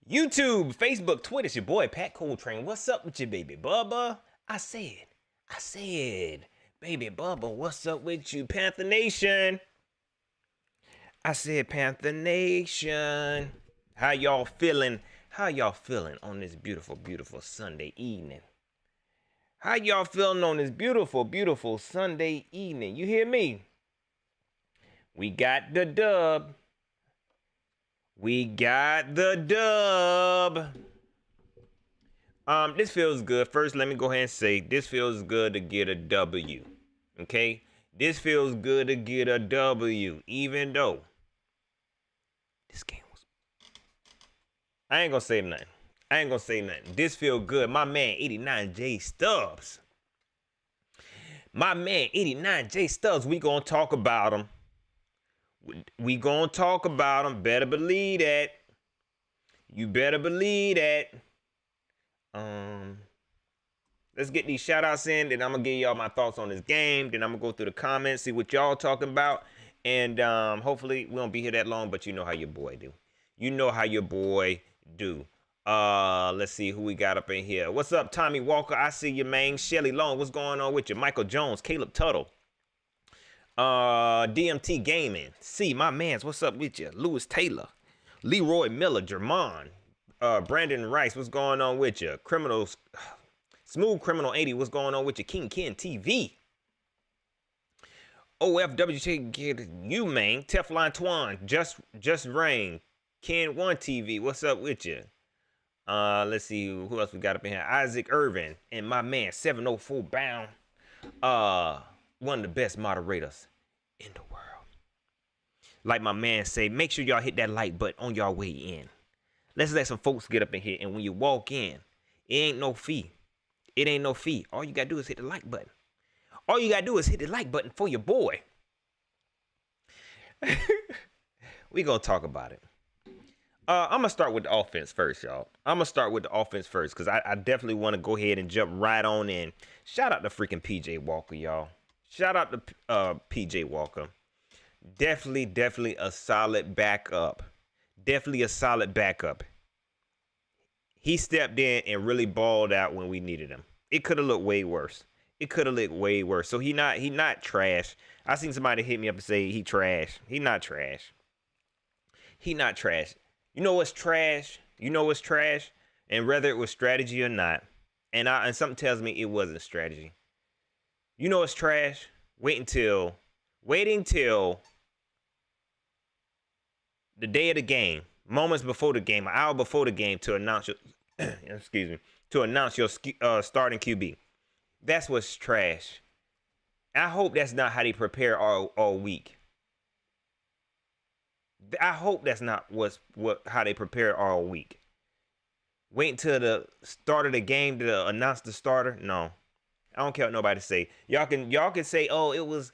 YouTube, Facebook, Twitter, it's your boy Pat Coltrane. What's up with you, baby Bubba? I said, baby Bubba, what's up with you, Panther Nation? I said, Panther Nation. How y'all feeling? How y'all feeling on this beautiful, beautiful Sunday evening? How y'all feeling on this beautiful, beautiful Sunday evening? You hear me? We got the dub. We got the dub. This feels good. First, let me go ahead and say this feels good to get a W. Okay? This feels good to get a W, even though this game was. I ain't gonna say nothing. This feel good. My man 89J Stubbs. We gonna talk about him. We gonna talk about him. Better believe that. You better believe that. Let's get these shout outs in. Then I'm gonna give y'all my thoughts on this game. Then I'm gonna go through the comments, see what y'all talking about. And hopefully we won't be here that long, but you know how your boy do. Let's see who we got up in here. What's up, Tommy Walker? I see you, man. Shelly Long, what's going on with you? Michael Jones, Caleb Tuttle. DMT Gaming. See, my mans, what's up with you? Lewis Taylor. Leroy Miller, Jermon. Brandon Rice, what's going on with you? Criminals. Smooth Criminal 80, what's going on with you? King Ken TV. OFWT, you, man. Teflon Twan. Just Rain. Ken 1 TV, what's up with you? Let's see who else we got up in here. Isaac Irvin and my man 704 Bound. One of the best moderators in the world. Like my man say, make sure y'all hit that like button on y'all way in. Let's let some folks get up in here. And when you walk in, it ain't no fee. All you gotta do is hit the like button. For your boy. We gonna talk about it. I'm gonna start with the offense first, y'all. Because I definitely want to go ahead and jump right on in. Shout out to freaking PJ Walker, y'all. Shout out to PJ Walker. Definitely a solid backup. He stepped in and really balled out when we needed him. It could have looked way worse. So he not trash. I seen somebody hit me up and say he trash. He not trash. You know what's trash? And whether it was strategy or not, and something tells me it wasn't strategy. You know what's trash? Waiting till the day of the game, moments before the game, an hour before the game to announce your starting QB. That's what's trash. I hope that's not how they prepare all week. I hope that's not how they prepare all week. Wait until the start of the game to announce the starter. No, I don't care what nobody say. Y'all can say, oh, it was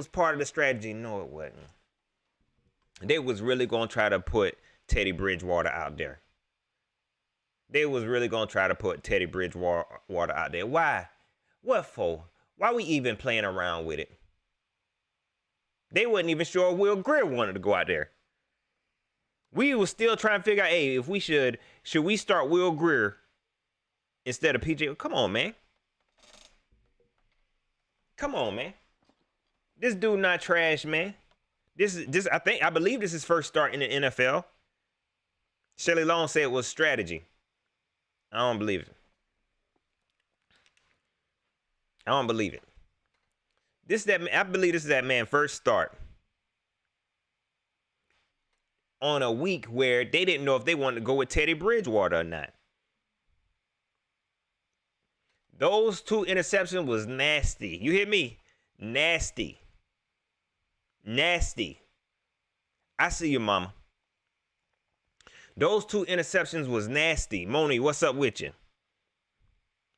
part of the strategy. No, it wasn't. They was really gonna try to put Teddy Bridgewater out there. Why? What for? Why we even playing around with it? They wasn't even sure Will Greer wanted to go out there. We was still trying to figure out, hey, if we should we start Will Greer instead of PJ? Come on, man. This dude not trash, man. I believe this is his first start in the NFL. Shelly Long said it was strategy. I don't believe it. I believe this is that man's first start on a week where they didn't know if they wanted to go with Teddy Bridgewater or not. Those 2 interceptions was nasty. You hear me? Nasty. I see you, mama. Those 2 interceptions was nasty. Moni, what's up with you?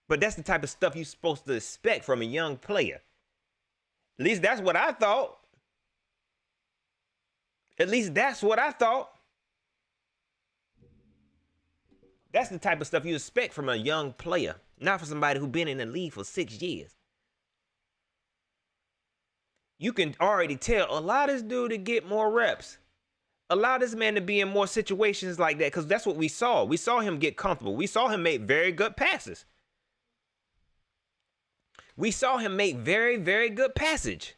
But that's the type of stuff you're supposed to expect from a young player. At least that's what I thought. That's the type of stuff you expect from a young player, not for somebody who's been in the league for 6 years. You can already tell allow this dude to get more reps. Allow this man to be in more situations like that, because that's what we saw. We saw him get comfortable. We saw him make very good passes. We saw him make very, very good passes.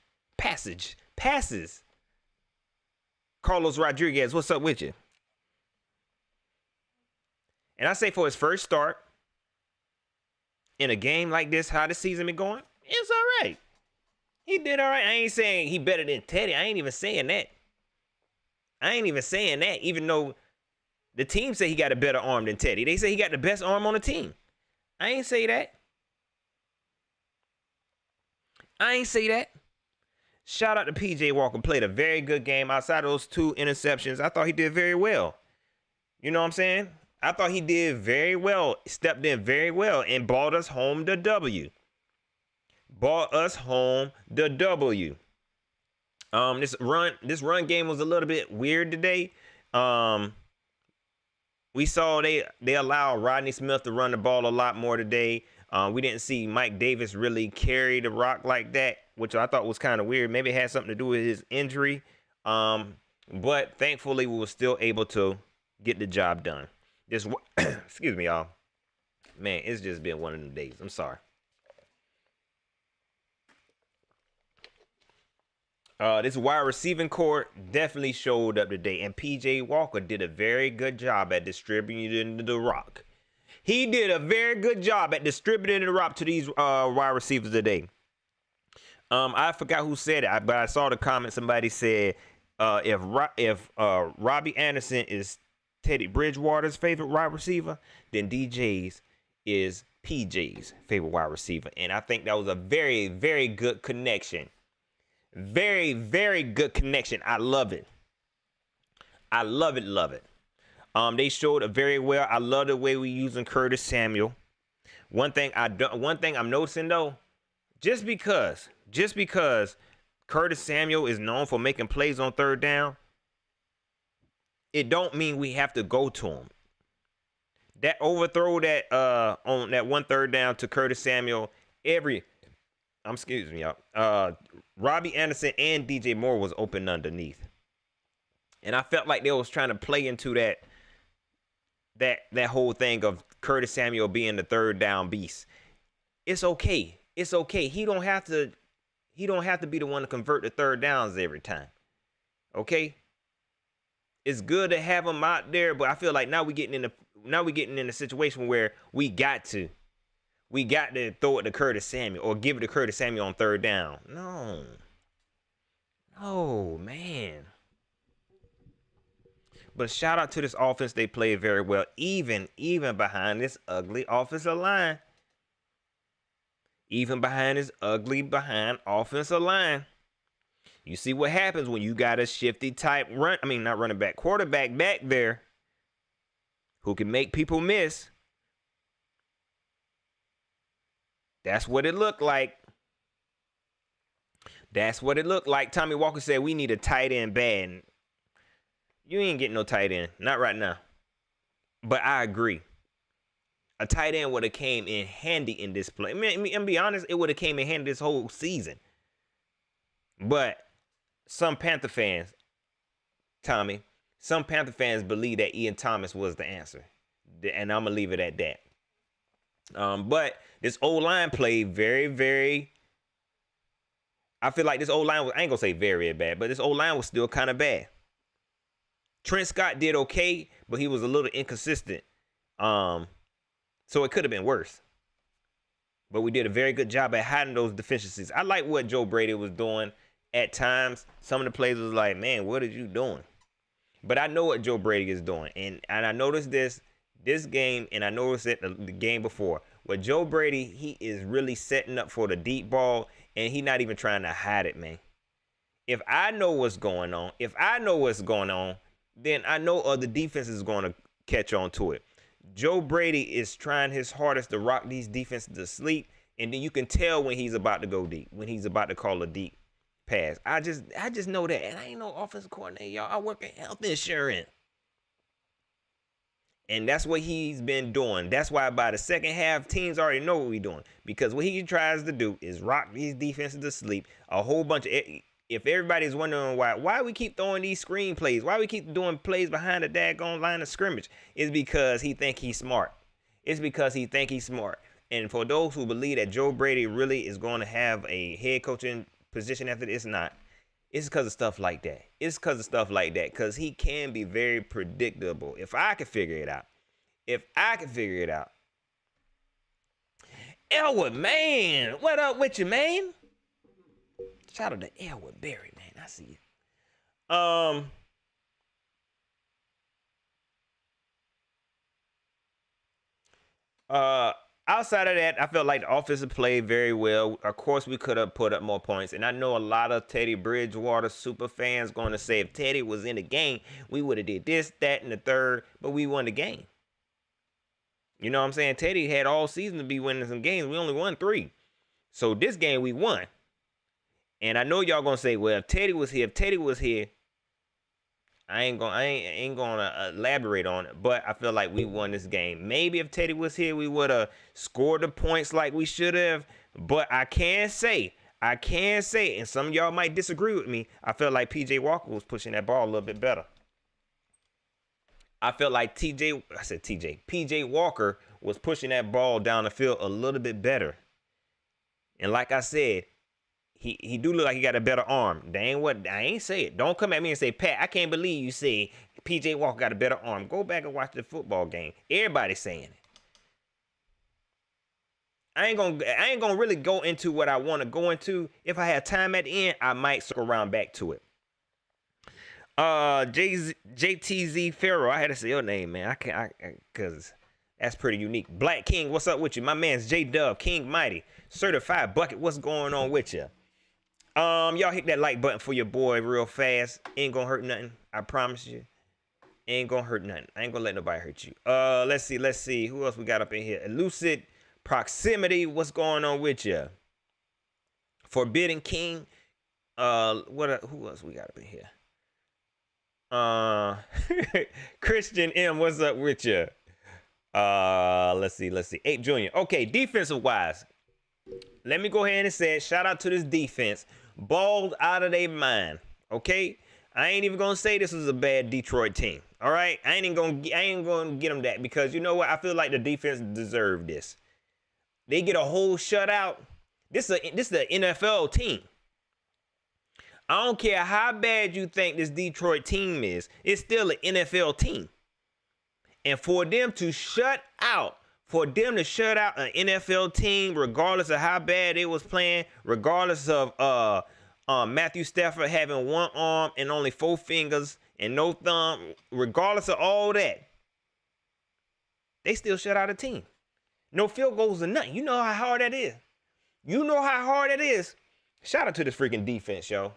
Carlos Rodriguez, what's up with you? And I say for his first start in a game like this, how the season been going, it's all right. He did all right. I ain't saying he better than Teddy. I ain't even saying that. Even though the team say he got a better arm than Teddy. They say he got the best arm on the team. I ain't say that. Shout out to P.J. Walker. Played a very good game. Outside of those 2 interceptions, I thought he did very well. You know what I'm saying? I thought he did very well. Stepped in very well and brought us home the W. This run game was a little bit weird today. We saw they allow Rodney Smith to run the ball a lot more today. We didn't see Mike Davis really carry the rock like that, which I thought was kind of weird. Maybe it had something to do with his injury. But thankfully, we were still able to get the job done. Excuse me, y'all. Man, it's just been one of them days. I'm sorry. This wide receiving core definitely showed up today, and P.J. Walker did a very good job at distributing the rock. He did a very good job at distributing the rock to these wide receivers today. I forgot who said it, but I saw the comment. Somebody said if Robbie Anderson is Teddy Bridgewater's favorite wide receiver, then DJ's is PJ's favorite wide receiver, and I think that was a very, very good connection. Very, very good connection. I love it. Love it. They showed it very well. I love the way we using Curtis Samuel. One thing I'm noticing though, just because Curtis Samuel is known for making plays on third down, it don't mean we have to go to him. That overthrow that on that 1 third down to Curtis Samuel, Robbie Anderson and DJ Moore was open underneath. And I felt like they was trying to play into that whole thing of Curtis Samuel being the third down beast. It's okay. He don't have to be the one to convert the third downs every time. Okay? It's good to have him out there, but I feel like now we getting in a situation where we got to throw it to Curtis Samuel or give it to Curtis Samuel on third down. No, man. But shout out to this offense. They played very well, even behind this ugly offensive line. Offensive line. You see what happens when you got a shifty type quarterback back there who can make people miss. That's what it looked like. Tommy Walker said we need a tight end bad. You ain't getting no tight end. Not right now. But I agree. A tight end would have came in handy in this play. And be honest, it would have came in handy this whole season. But some Panther fans believe that Ian Thomas was the answer. And I'm going to leave it at that. But this O-line played very, very... I feel like this O-line was... I ain't going to say very bad, but this O-line was still kind of bad. Trent Scott did okay, but he was a little inconsistent. So it could have been worse. But we did a very good job at hiding those deficiencies. I like what Joe Brady was doing at times. Some of the plays was like, man, what are you doing? But I know what Joe Brady is doing. And I noticed this game, and I noticed it the game before. With Joe Brady, he is really setting up for the deep ball, and he's not even trying to hide it, man. If I know what's going on, then I know other defenses is going to catch on to it. Joe Brady is trying his hardest to rock these defenses to sleep, and then you can tell when he's about to go deep, when he's about to call a deep pass. I just know that, and I ain't no offensive coordinator, y'all. I work in health insurance. And that's what he's been doing. That's why by the second half, teams already know what we're doing. Because what he tries to do is rock these defenses to sleep. A whole bunch of if everybody's wondering why we keep throwing these screenplays, why we keep doing plays behind the daggone line of scrimmage, it's because he think he's smart. It's because he think he's smart. And for those who believe that Joe Brady really is going to have a head coaching position after this, not. It's because of stuff like that. It's because of stuff like that. Because he can be very predictable. If I can figure it out. Elwood, man. What up with you, man? Shout out to Elwood Berry, man. I see you. Outside of that, I felt like the offensive played very well. Of course, we could have put up more points. And I know a lot of Teddy Bridgewater super fans going to say if Teddy was in the game, we would have did this, that, and the third. But we won the game. You know what I'm saying? Teddy had all season to be winning some games. We only won 3. So this game we won. And I know y'all gonna say, well, if Teddy was here, I ain't gonna elaborate on it. But I feel like we won this game. Maybe if Teddy was here, we would have scored the points like we should have. But I can say, and some of y'all might disagree with me, I felt like PJ Walker was pushing that ball a little bit better. I felt like PJ Walker was pushing that ball down the field a little bit better. And like I said, he do look like he got a better arm. That ain't what I ain't say it. Don't come at me and say, Pat, I can't believe you say PJ Walker got a better arm. Go back and watch the football game. Everybody's saying it. I ain't gonna really go into what I want to go into. If I have time at the end, I might circle around back to it. JTZ Farrell, I had to say your name, man. Cause that's pretty unique. Black King, what's up with you? My man's J Dub, King Mighty, Certified Bucket. What's going on with you? Y'all hit that like button for your boy real fast. Ain't gonna hurt nothing. I promise you. Ain't gonna hurt nothing. I ain't gonna let nobody hurt you. Let's see. Who else we got up in here? Elucid Proximity. What's going on with you? Forbidden King. Who else we got up in here? Christian M, what's up with you? Let's see. Ape Junior. Okay, defensive wise, let me go ahead and say it. Shout out to this defense. Balled out of their mind. Okay, I ain't even gonna say this is a bad Detroit team. All right, I ain't gonna get them that, because you know what? I feel like the defense deserved this. They get a whole shutout. This is the NFL team. I don't care how bad you think this Detroit team is. It's still an NFL team. And for them to shut out an NFL team, regardless of how bad it was playing, regardless of Matthew Stafford having one arm and only 4 fingers and no thumb, regardless of all that, they still shut out a team. No field goals or nothing. You know how hard that is. Shout out to this freaking defense, yo.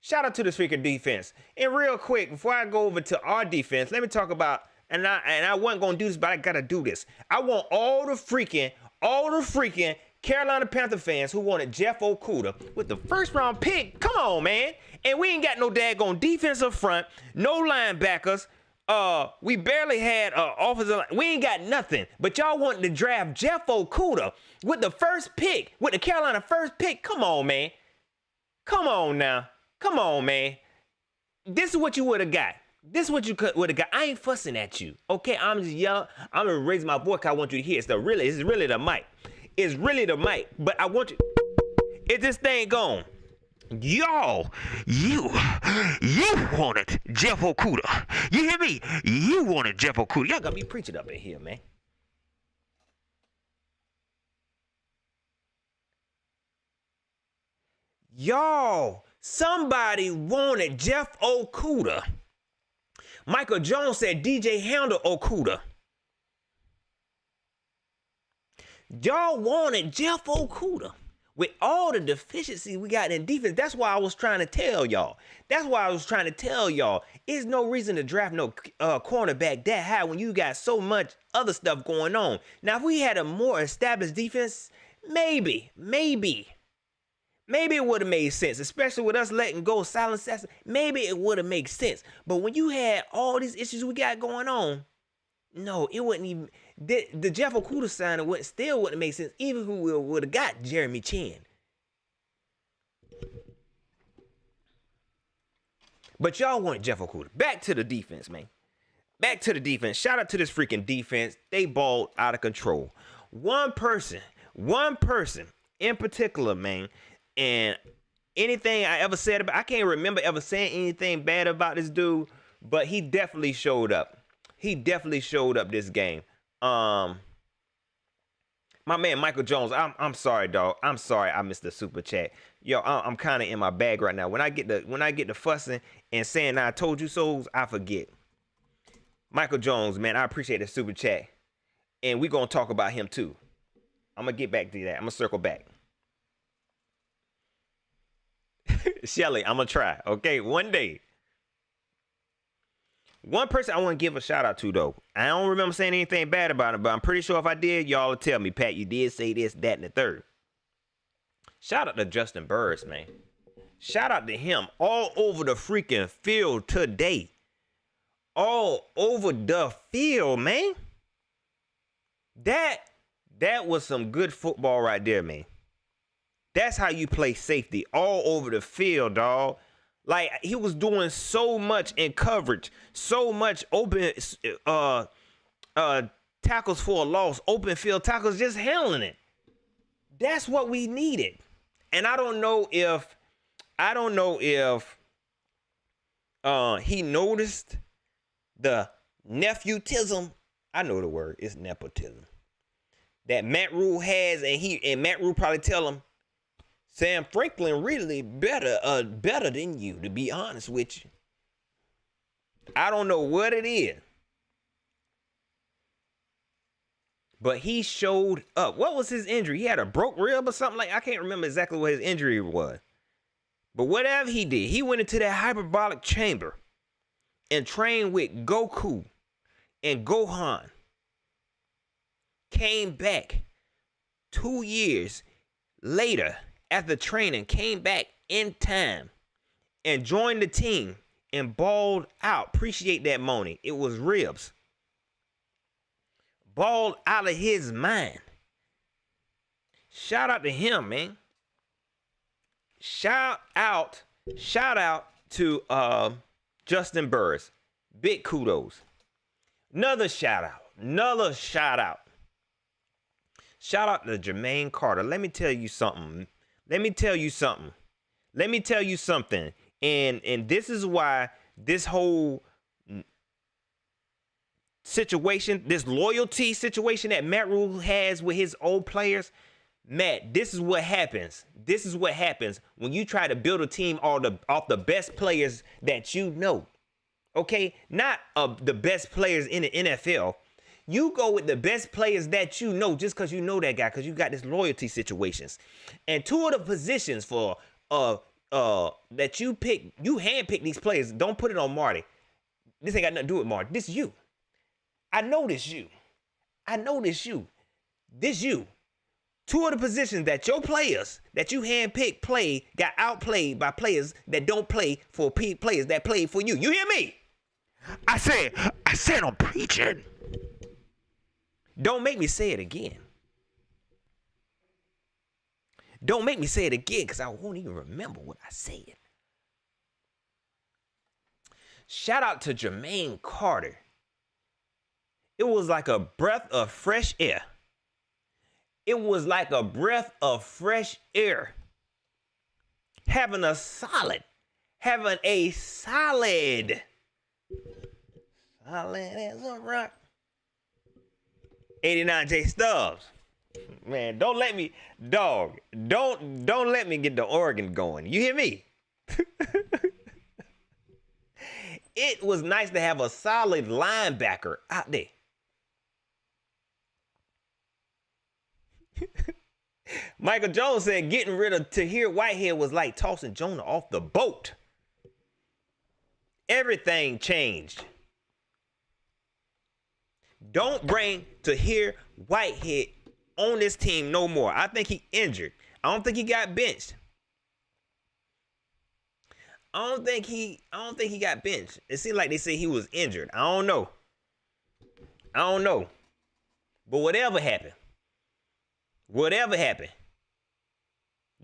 Shout out to this freaking defense. And real quick, before I go over to our defense, let me talk about, and I wasn't gonna do this, but I gotta do this. I want all the freaking Carolina Panther fans who wanted Jeff Okudah with the first round pick. Come on, man. And we ain't got no daggone defense up front, no linebackers. We barely had offensive line. We ain't got nothing. But y'all wanting to draft Jeff Okudah with the first pick, with the Carolina first pick. Come on, man. Come on now. Come on, man. This is what you would have got. This is what you would have got. I ain't fussing at you, okay? I'm just yelling. I'm gonna raise my voice 'cause I want you to hear. It's really the mic. It's really the mic. But I want you. Is this thing gone? Y'all, you wanted Jeff Okudah. You hear me? You wanted Jeff Okudah. Y'all got me preaching up in here, man. Y'all, somebody wanted Jeff Okudah. Michael Jones said DJ handle Okudah. Y'all wanted Jeff Okudah with all the deficiencies we got in defense. That's why I was trying to tell y'all. There's no reason to draft no cornerback that high when you got so much other stuff going on. Now, if we had a more established defense, maybe it would have made sense, especially with us letting go Silent Assassin. Maybe it would have made sense. But when you had all these issues we got going on, no, it wouldn't even. The Jeff Okudah signing still wouldn't make sense, even who would have got Jeremy Chin. But y'all want Jeff Okudah. Back to the defense, man. Back to the defense. Shout out to this freaking defense. They balled out of control. One person in particular, man, and anything I ever said about, I can't remember ever saying anything bad about this dude, but he definitely showed up. He definitely showed up this game. My man Michael Jones, I'm sorry, dog. I'm sorry I missed the super chat. Yo, I'm kind of in my bag right now. When I get the fussing and saying I told you so's, I forget. Michael Jones, man, I appreciate the super chat. And we're going to talk about him too. I'm going to get back to that. I'm going to circle back. Shelly, I'm going to try. Okay, one day. One person I want to give a shout out to, though. I don't remember saying anything bad about him, but I'm pretty sure if I did, y'all will tell me, Pat, you did say this, that, and the third. Shout out to Justin Burris, man. Shout out to him all over the freaking field today. All over the field, man. That was some good football right there, man. That's how you play safety, all over the field, dog. Like, he was doing so much in coverage, so much open tackles for a loss, open field tackles, just handling it. That's what we needed. And I don't know if he noticed the nepotism. I know the word. It's nepotism. That Matt Rule has, and Matt Rule probably tell him, Sam Franklin really better than you, to be honest with you. I don't know what it is. But he showed up. What was his injury? He had a broke rib or something like, I can't remember exactly what his injury was. But whatever he did, he went into that hyperbolic chamber and trained with Goku and Gohan. Came back 2 years later after training, came back in time and joined the team and balled out. Appreciate that, Moni. It was ribs. Balled out of his mind. Shout out to him, man. Shout out to Justin Burris. Big kudos. Another shout out. Shout out to Jermaine Carter. Let me tell you something. And this is why this whole situation, this loyalty situation that Matt Rule has with his old players, Matt, this is what happens. This is what happens when you try to build a team off the best players that you know. Okay? Not the best players in the NFL. You go with the best players that you know just because you know that guy, because you got this loyalty situations. And two of the positions for that you pick, you handpick these players. Don't put it on Marty. This ain't got nothing to do with Marty. This is you. I know this you. This you. Two of the positions that your players that you handpick got outplayed by players that don't play for players that play for you. You hear me? I said I'm preaching. Don't make me say it again. Don't make me say it again because I won't even remember what I said. Shout out to Jermaine Carter. It was like a breath of fresh air. Having a solid as a rock. 89 J Stubbs. Man, don't let me get the organ going. You hear me? It was nice to have a solid linebacker out there. Michael Jones said getting rid of Tahir Whitehead was like tossing Jonah off the boat. Everything changed. Don't bring Tahir Whitehead on this team no more. I think he injured. I don't think he got benched. I don't think he got benched. It seemed like they say he was injured. I don't know. But whatever happened,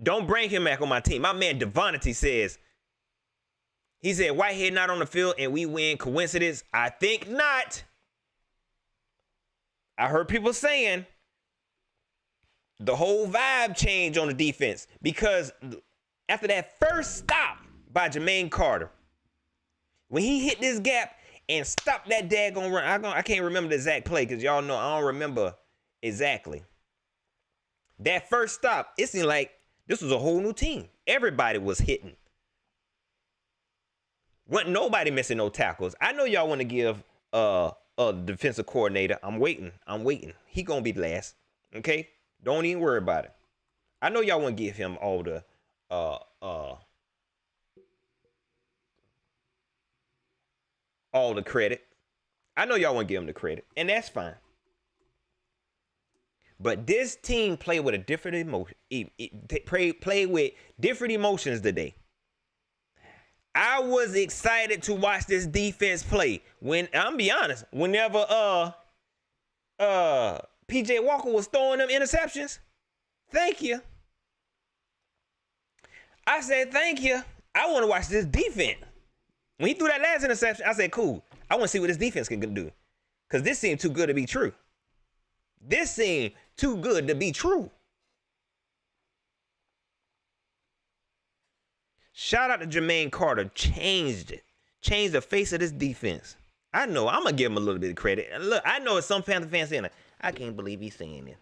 don't bring him back on my team. My man Devontae says, He said Whitehead not on the field and we win. Coincidence? I think not. I heard people saying the whole vibe changed on the defense because after that first stop by Jermaine Carter, when he hit this gap and stopped that daggone run, I can't remember the exact play because y'all know I don't remember exactly. That first stop, it seemed like this was a whole new team. Everybody was hitting. Wasn't nobody missing no tackles. I know y'all want to give a defensive coordinator. I'm waiting. He gonna be last. Okay? Don't even worry about it. I know y'all want to give him all the credit. I know y'all want to give him the credit, and that's fine. But this team played with a different emotion. Played with different emotions today. I was excited to watch this defense play. When I'm be honest, whenever PJ Walker was throwing them interceptions, thank you. I said thank you. I want to watch this defense. When he threw that last interception, I said cool. I want to see what this defense can do. Because this seemed too good to be true. This seemed too good to be true. Shout out to Jermaine Carter. Changed it. Changed the face of this defense. I know. I'm going to give him a little bit of credit. And look, I know it's some Panther fans saying, I can't believe he's saying this.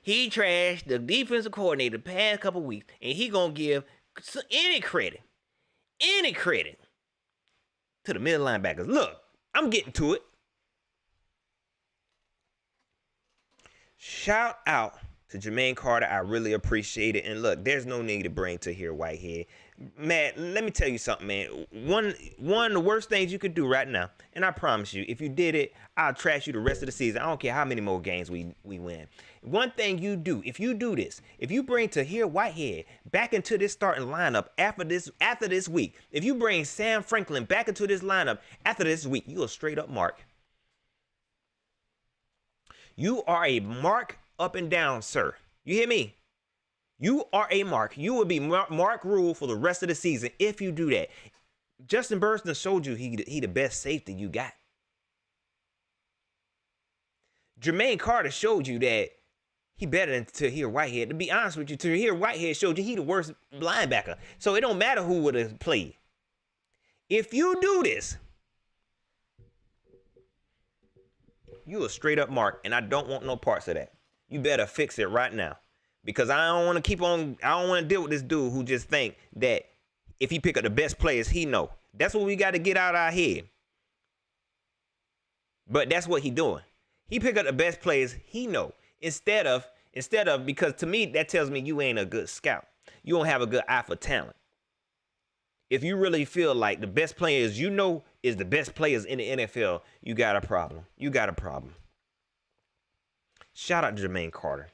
He trashed the defensive coordinator the past couple weeks, and he going to give any credit to the middle linebackers. Look, I'm getting to it. Shout out to Jermaine Carter. I really appreciate it. And look, there's no need to bring Tahir Whitehead. Man, let me tell you something, man. One of the worst things you could do right now, and I promise you, if you did it, I'll trash you the rest of the season. I don't care how many more games we win. One thing you do, if you do this, if you bring Tahir Whitehead back into this starting lineup after this week, if you bring Sam Franklin back into this lineup after this week, you're a straight up mark. You are a mark up and down, sir. You hear me? You are a mark. You will be Mark Rule for the rest of the season if you do that. Justin Burston showed you he the best safety you got. Jermaine Carter showed you that he better than Tahir Whitehead. To be honest with you, Tahir Whitehead showed you he the worst linebacker. So it don't matter who would have played. If you do this, you a straight up mark, and I don't want no parts of that. You better fix it right now. Because I don't want to deal with this dude who just think that if he pick up the best players, he know. That's what we got to get out of our head. But that's what he doing. He pick up the best players he know. Instead of, because to me, that tells me you ain't a good scout. You don't have a good eye for talent. If you really feel like the best players you know is the best players in the NFL, you got a problem. You got a problem. Shout out to Jermaine Carter.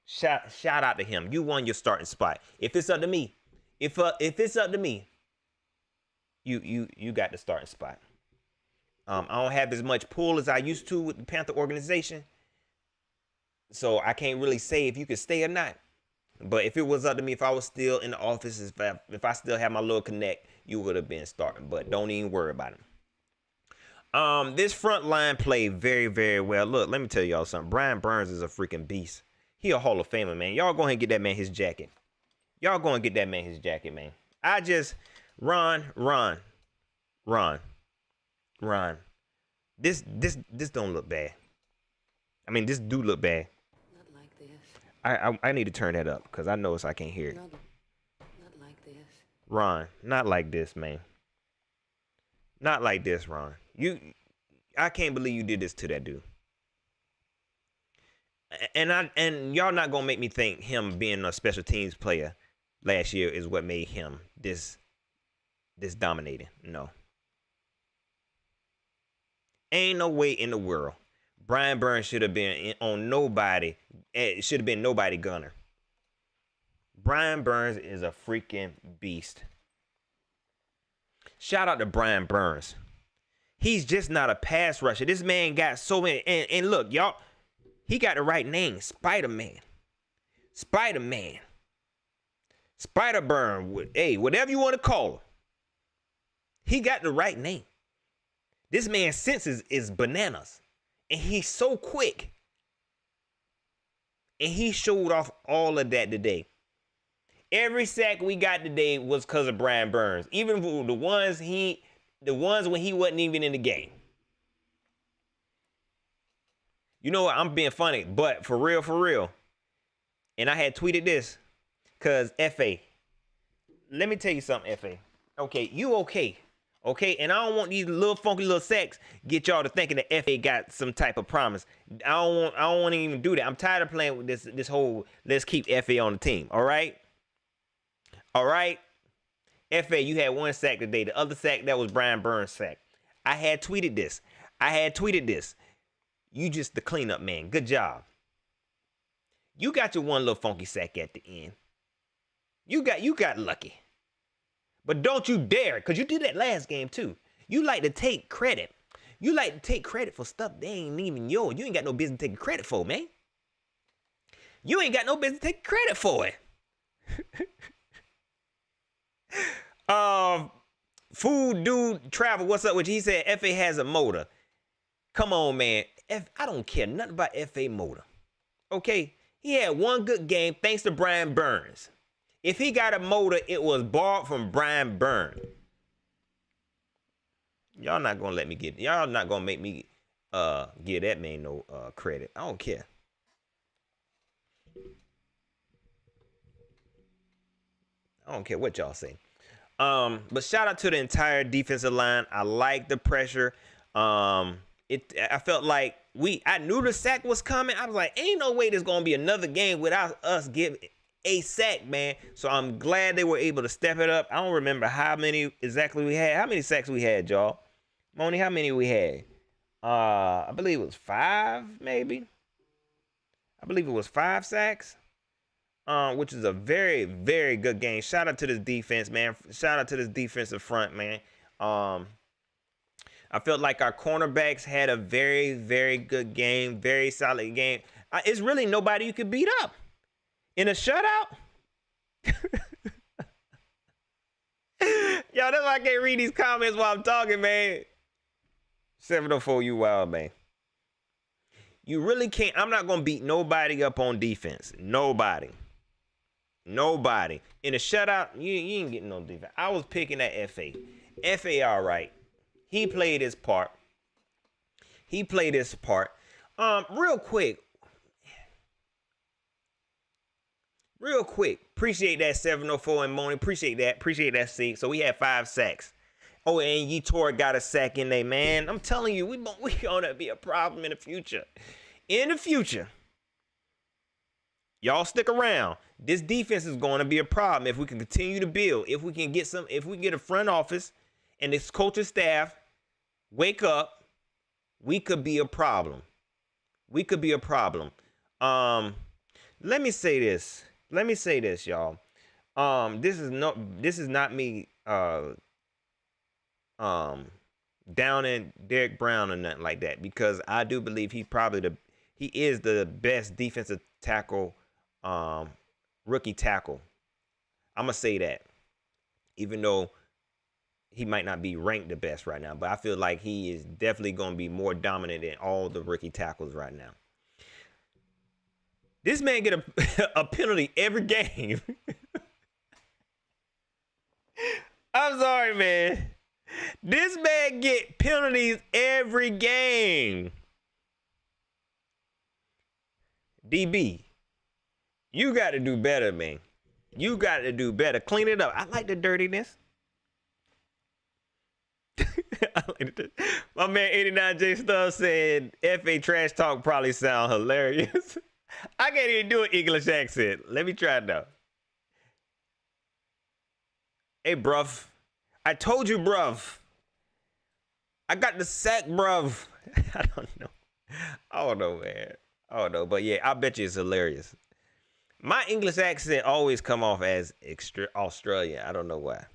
Shout out to him. You won your starting spot. If it's up to me, if it's up to me, you got the starting spot. I don't have as much pull as I used to with the Panther organization, so I can't really say if you could stay or not. But if it was up to me, if I was still in the office, if I still had my little connect, you would have been starting. But don't even worry about it. This front line played very, very well. Look, let me tell y'all something. Brian Burns is a freaking beast. He a Hall of Famer, man. Y'all go ahead and get that man his jacket. Y'all go and get that man his jacket, man. Ron. This don't look bad. I mean, this do look bad. Not like this. I need to turn that up because I know I can't hear it. Not like this. Ron, not like this, man. Not like this, Ron. I can't believe you did this to that dude. And y'all not gonna make me think him being a special teams player last year is what made him this dominating. No. Ain't no way in the world. Brian Burns should have been on nobody. It should have been nobody gunner. Brian Burns is a freaking beast. Shout out to Brian Burns. He's just not a pass rusher. This man got so many. And look, y'all, he got the right name. Spider-Man. Spider-Man. Spider-Burn. Hey, whatever you want to call him. He got the right name. This man's senses is bananas. And he's so quick. And he showed off all of that today. Every sack we got today was because of Brian Burns. Even the ones when he wasn't even in the game. You know what? I'm being funny, but for real. And I had tweeted this. Because FA. Let me tell you something, FA. Okay, you okay. Okay, and I don't want these little funky little sacks get y'all to thinking that FA got some type of promise. I don't want to even do that. I'm tired of playing with this whole let's keep FA on the team. All right? FA, you had one sack today. The other sack, that was Brian Burns' sack. I had tweeted this. You just the cleanup man. Good job. You got your one little funky sack at the end. You got lucky. But don't you dare, because you did that last game too. You like to take credit. You like to take credit for stuff that ain't even yours. You ain't got no business taking credit for, man. You ain't got no business taking credit for it. Food dude travel, what's up with you? He said FA has a motor. Come on, man. I don't care nothing about FA motor. Okay? He had one good game thanks to Brian Burns. If he got a motor, it was borrowed from Brian Burns. Y'all not gonna make me give that man no credit. I don't care. I don't care what y'all say. But shout out to the entire defensive line. I like the pressure. I felt like I knew the sack was coming. I was like, ain't no way there's gonna be another game without us giving a sack, man. So I'm glad they were able to step it up. I don't remember how many exactly we had. How many sacks we had, y'all? Moni, how many we had? I believe it was 5, maybe. I believe it was 5 sacks. Which is a very, very good game. Shout out to this defense, man. Shout out to this defensive front, man. I felt like our cornerbacks had a very, very good game. Very solid game. It's really nobody you could beat up. In a shutout? Yo, that's why I can't read these comments while I'm talking, man. 704, you wild, man. You really can't. I'm not going to beat nobody up on defense. Nobody. In a shutout, you ain't getting no defense. I was picking that FA. FA, all right. He played his part. Real quick. Appreciate that 704 and Moni. Appreciate that, C. So we had 5 sacks. Oh, and Yetor got a sack in there, man. I'm telling you, we gonna be a problem in the future. Y'all stick around. This defense is going to be a problem if we can continue to build. If we get a front office and this coaching staff wake up, we could be a problem. Let me say this, y'all. This is not me downing Derek Brown or nothing like that, because I do believe he is the best defensive tackle, rookie tackle. I'm gonna say that, even though he might not be ranked the best right now, but I feel like he is definitely gonna be more dominant than all the rookie tackles right now. This man get a penalty every game. I'm sorry, man. This man get penalties every game. DB, you got to do better, man. You got to do better. Clean it up. I like the dirtiness. My man 89J Stuff said FA trash talk probably sound hilarious. I can't even do an English accent. Let me try it now. Hey, bruv. I told you, bruv. I got the sack, bruv. I don't know, man. I don't know. But yeah, I bet you it's hilarious. My English accent always come off as extra Australian. I don't know why.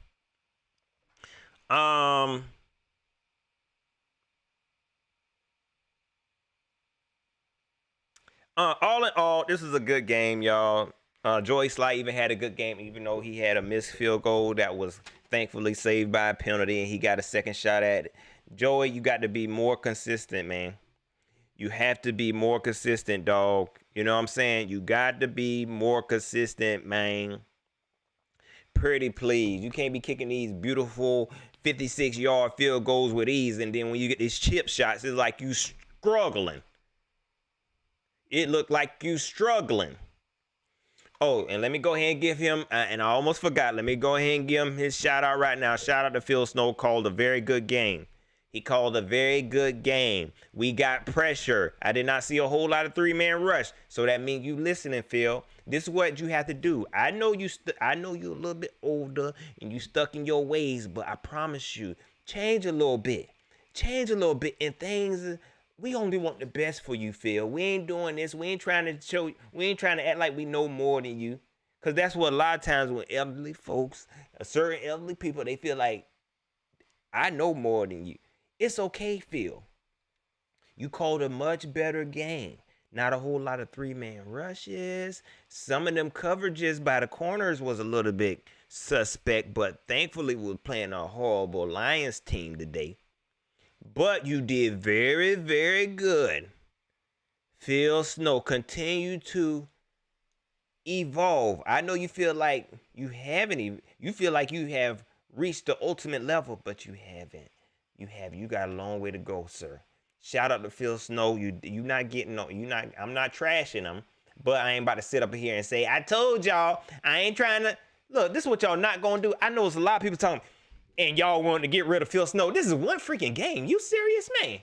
All in all, this is a good game, y'all. Joey Sly even had a good game, even though he had a missed field goal that was thankfully saved by a penalty, and he got a second shot at it. Joey, you got to be more consistent, man. You have to be more consistent, dog. You know what I'm saying? You got to be more consistent, man. Pretty please. You can't be kicking these beautiful 56-yard field goals with ease, and then when you get these chip shots, it's like you struggling. It looked like you struggling. Oh, and let me go ahead and give him, and I almost forgot, let me go ahead and give him his shout out right now. Shout out to Phil Snow, called a very good game. He called a very good game. We got pressure. I did not see a whole lot of three-man rush. So that means you listening, Phil. This is what you have to do. I know you're a little bit older and you stuck in your ways, but I promise you, change a little bit. Change a little bit, and things, we only want the best for you, Phil. We ain't doing this. We ain't trying to act like we know more than you. Because that's what a lot of times when elderly folks, certain elderly people, they feel like, I know more than you. It's okay, Phil. You called a much better game. Not a whole lot of three-man rushes. Some of them coverages by the corners was a little bit suspect, but thankfully we were playing a horrible Lions team today. But you did very, very good. Phil Snow, continue to evolve. I know you feel like you feel like you have reached the ultimate level, but you haven't. You got a long way to go, sir. Shout out to Phil Snow. I'm not trashing him, but I ain't about to sit up here and say, I told y'all, I ain't trying to. Look, this is what y'all not gonna do. I know it's a lot of people talking, and y'all wanting to get rid of Phil Snow. This is one freaking game. You serious, man?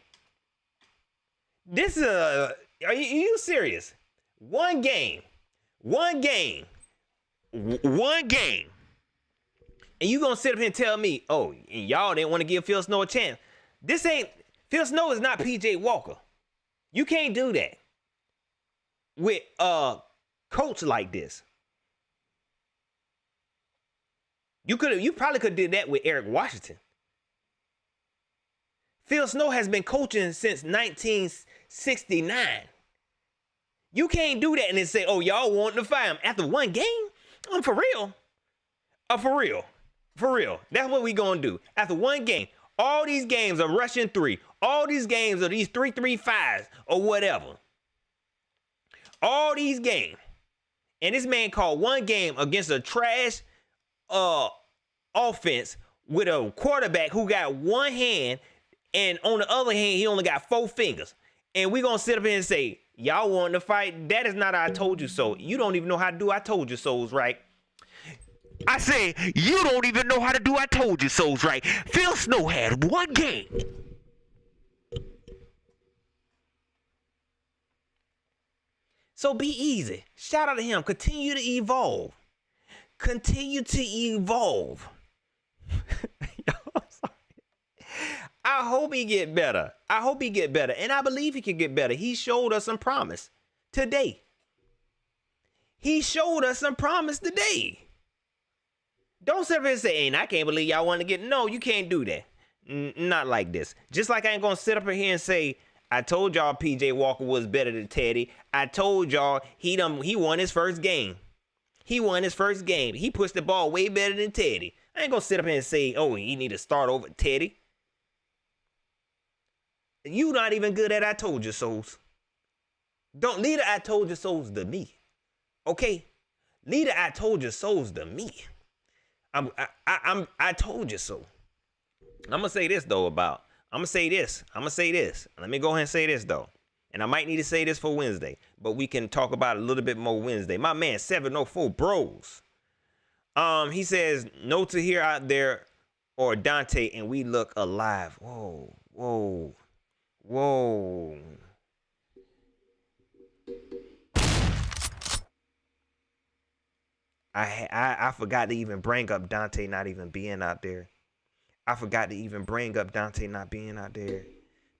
This is are you serious? One game. And you gonna sit up here and tell me, oh, and y'all didn't want to give Phil Snow a chance. Phil Snow is not PJ Walker. You can't do that with a coach like this. You probably could have did that with Eric Washington. Phil Snow has been coaching since 1969. You can't do that and then say, oh, y'all want to fire him after one game? For real. For real. That's what we gonna do. After one game, all these games are rushing three. All these games are these 3-3-5s or whatever. All these games. And this man called one game against a trash offense with a quarterback who got one hand, and on the other hand, he only got 4 fingers. And we gonna sit up here and say, y'all want to fight? That is not I told you so. You don't even know how to do I told you so's right. I say, you don't even know how to do I told you so's right. Phil Snow had one game. So be easy. Shout out to him. Continue to evolve. I hope he get better. And I believe he can get better. He showed us some promise today. Don't sit there and say, and I can't believe y'all want to get. No, you can't do that. Not like this. Just like I ain't going to sit up here and say, I told y'all PJ Walker was better than Teddy. I told y'all he won his first game. He pushed the ball way better than Teddy. I ain't going to sit up here and say, oh, he need to start over Teddy. You not even good at I told you so's. Don't leave the I told you so's to me. Okay? Leave the I told you so's to me. I told you so. I'm gonna say this though Let me go ahead and say this though. And I might need to say this for Wednesday, but we can talk about it a little bit more Wednesday. My man 704 Bros. He says no to here out there or Dante, and we look alive. Whoa. I forgot to even bring up Dante not even being out there.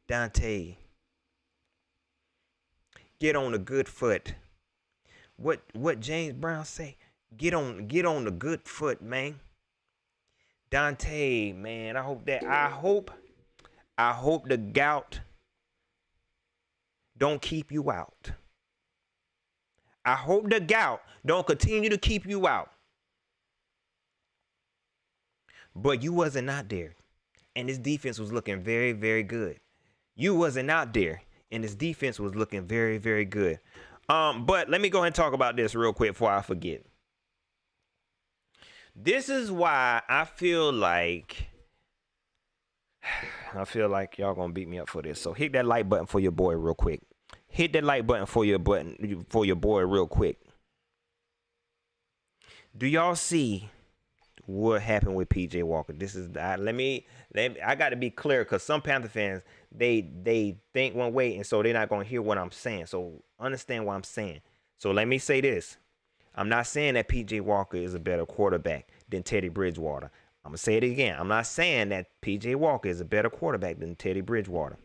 Dante, get on the good foot. What James Brown say? Get on the good foot, man. Dante, man, I hope the gout don't keep you out. I hope the gout don't continue to keep you out. But you wasn't out there. And this defense was looking very, very good. You wasn't out there. And this defense was looking very, very good. But let me go ahead and talk about this real quick before I forget. This is why I feel like y'all gonna beat me up for this. So hit that like button for your boy real quick. Hit that like button for your boy real quick. Do y'all see what happened with PJ Walker? This is I got to be clear, because some Panther fans they think one way, and so they're not gonna hear what I'm saying. So understand what I'm saying. So let me say this. I'm not saying that PJ Walker is a better quarterback than Teddy Bridgewater. I'm going to say it again. I'm not saying that PJ Walker is a better quarterback than Teddy Bridgewater.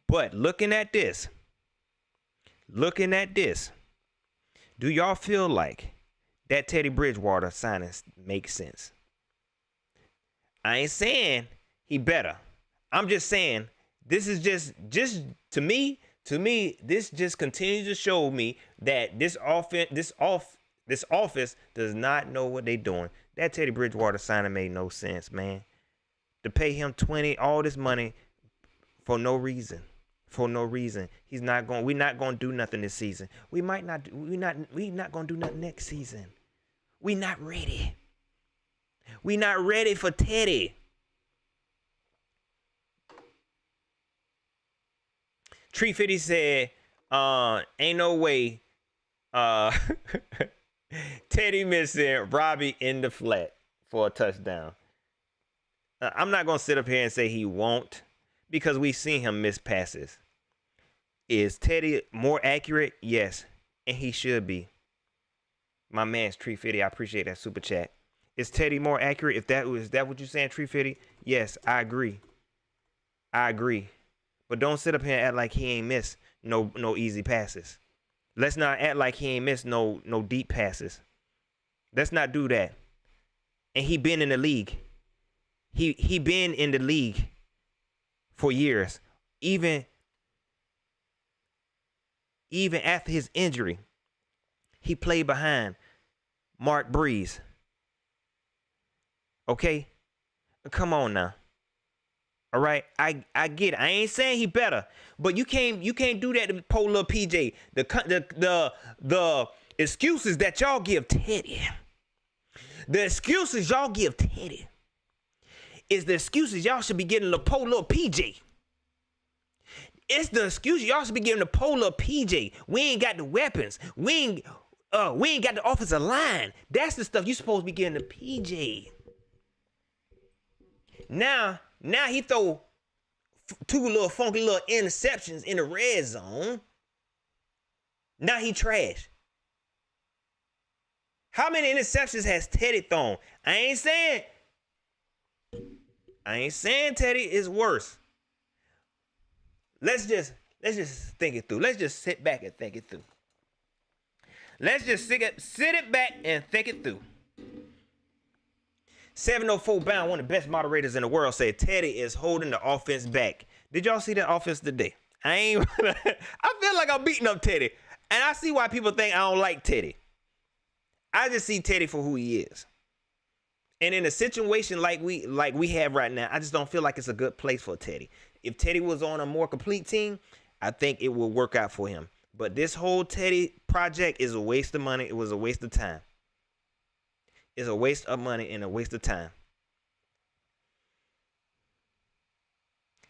But looking at this, do y'all feel like that Teddy Bridgewater signing makes sense? I ain't saying he better. I'm just saying this is just to me, this just continues to show me that this office does not know what they're doing. That Teddy Bridgewater signing made no sense, man. To pay him all this money for no reason. We're not gonna do nothing this season. We're not gonna do nothing next season. We're not ready. We're not ready for Teddy. Tree 50 said, ain't no way Teddy missing Robbie in the flat for a touchdown. I'm not going to sit up here and say he won't, because we've seen him miss passes. Is Teddy more accurate? Yes, and he should be. My man's Tree 50, I appreciate that super chat. Is Teddy more accurate? Is that what you're saying, Tree 50? Yes, I agree. But don't sit up here and act like he ain't missed no easy passes. Let's not act like he ain't missed no deep passes. Let's not do that. And he been in the league. He been in the league for years. Even after his injury, he played behind Mark Breeze. Okay? Come on now. All right, I get it. I ain't saying he better, but you can't do that to poor little PJ. The excuses that y'all give Teddy, is the excuses y'all should be giving the poor little PJ. It's the excuse y'all should be giving the poor little PJ. We ain't got the weapons. We ain't got the offensive line. That's the stuff you supposed to be giving the PJ. Now he throw two little funky little interceptions in the red zone. Now he trash. How many interceptions has Teddy thrown? I ain't saying Teddy is worse. Let's just think it through. Let's just sit back and think it through. Let's just sit it back and think it through. 704 Bound, one of the best moderators in the world, said Teddy is holding the offense back. Did y'all see that offense today? I feel like I'm beating up Teddy. And I see why people think I don't like Teddy. I just see Teddy for who he is. And in a situation like we have right now, I just don't feel like it's a good place for Teddy. If Teddy was on a more complete team, I think it will work out for him. But this whole Teddy project is a waste of money. It was a waste of time. It's a waste of money and a waste of time.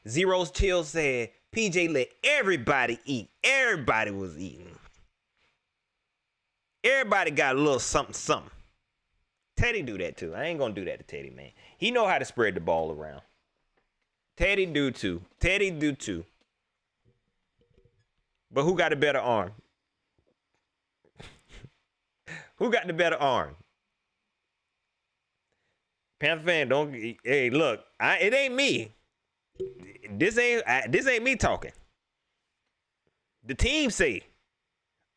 Zero's Chill said, PJ let everybody eat. Everybody was eating. Everybody got a little something. Teddy do that too. I ain't gonna do that to Teddy, man. He know how to spread the ball around. Teddy do too. But who got a better arm? Who got the better arm? Panther fan, don't. Hey, look, it ain't me. This ain't me talking. The team say,